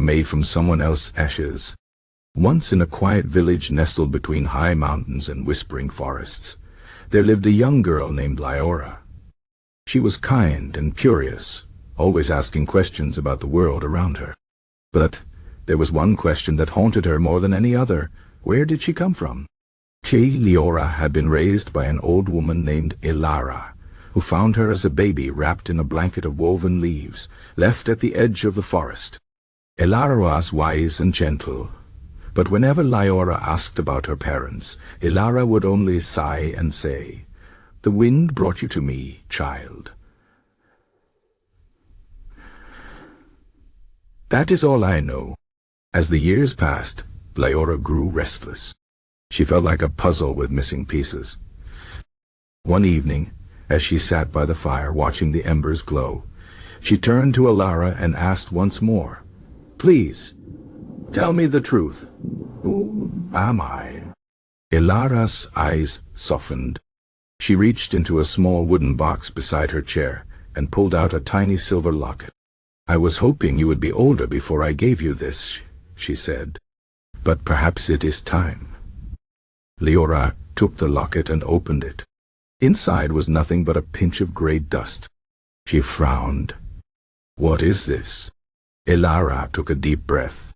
were made from someone else's ashes. Once in a quiet village nestled between high mountains and whispering forests, there lived a young girl named Liora. She was kind and curious, always asking questions about the world around her. But there was one question that haunted her more than any other. Where did she come from? Liora had been raised by an old woman named Elara, who found her as a baby wrapped in a blanket of woven leaves, left at the edge of the forest. Elara was wise and gentle, but whenever Liora asked about her parents, Elara would only sigh and say, "The wind brought you to me, child. That is all I know." As the years passed, Liora grew restless. She felt like a puzzle with missing pieces. One evening, as she sat by the fire watching the embers glow, she turned to Elara and asked once more, "Please, tell me the truth. Who am I?" Elara's eyes softened. She reached into a small wooden box beside her chair and pulled out a tiny silver locket. "I was hoping you would be older before I gave you this," she said. "But perhaps it is time." Liora took the locket and opened it. Inside was nothing but a pinch of gray dust. She frowned. "What is this?" Elara took a deep breath.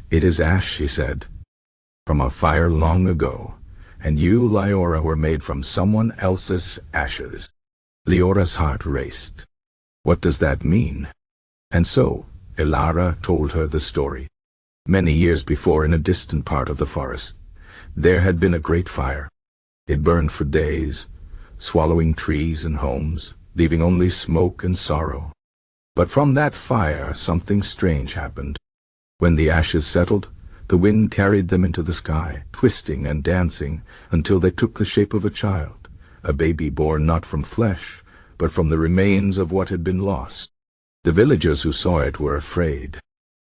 "It is ash," she said, "from a fire long ago, and you, Liora, were made from someone else's ashes." Liora's heart raced. What does that mean? And so, Elara told her the story. Many years before, in a distant part of the forest, there had been a great fire. It burned for days, swallowing trees and homes, leaving only smoke and sorrow. But from that fire, something strange happened. When the ashes settled, the wind carried them into the sky, twisting and dancing until they took the shape of a child, a baby born not from flesh, but from the remains of what had been lost. The villagers who saw it were afraid.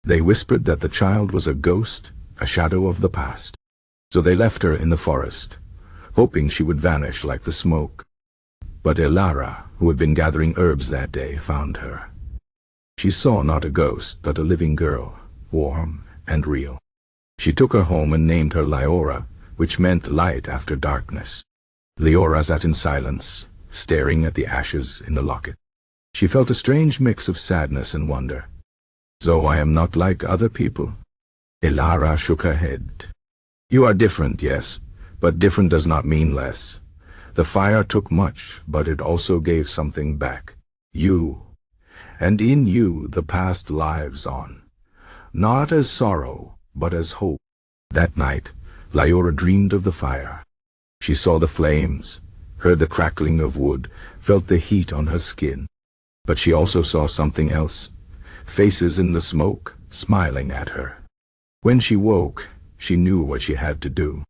They whispered that the child was a ghost, a shadow of the past. So they left her in the forest, hoping she would vanish like the smoke. But Elara, who had been gathering herbs that day, found her. She saw not a ghost, but a living girl, warm and real. She took her home and named her Liora, which meant light after darkness. Liora sat in silence, staring at the ashes in the locket. She felt a strange mix of sadness and wonder. "So I am not like other people?" Elara shook her head. "You are different, yes, but different does not mean less. The fire took much, but it also gave something back. You. And in you the past lives on. Not as sorrow, but as hope." That night, Liora dreamed of the fire. She saw the flames, heard the crackling of wood, felt the heat on her skin. But she also saw something else, faces in the smoke, smiling at her. When she woke, she knew what she had to do.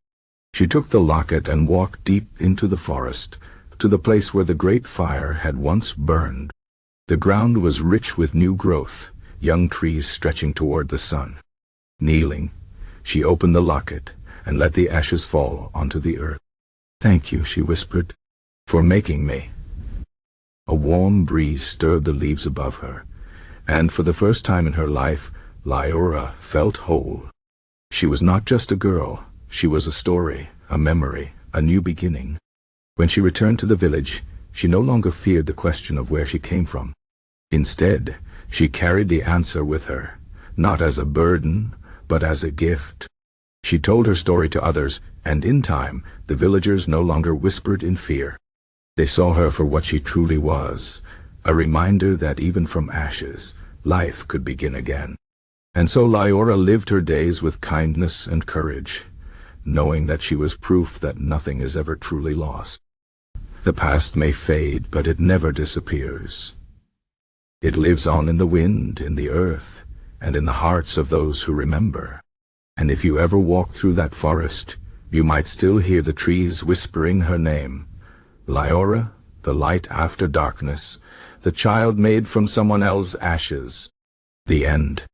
She took the locket and walked deep into the forest, to the place where the great fire had once burned. The ground was rich with new growth, young trees stretching toward the sun. Kneeling, she opened the locket and let the ashes fall onto the earth. "Thank you," she whispered, "for making me." A warm breeze stirred the leaves above her, and for the first time in her life, Liora felt whole. She was not just a girl, she was a story, a memory, a new beginning. When she returned to the village, she no longer feared the question of where she came from. Instead, she carried the answer with her, not as a burden, but as a gift. She told her story to others, and in time, the villagers no longer whispered in fear. They saw her for what she truly was, a reminder that even from ashes, life could begin again. And so Liora lived her days with kindness and courage, knowing that she was proof that nothing is ever truly lost. The past may fade, but it never disappears. It lives on in the wind, in the earth, and in the hearts of those who remember. And if you ever walk through that forest, you might still hear the trees whispering her name. Liora, the light after darkness, the child made from someone else's ashes. The end.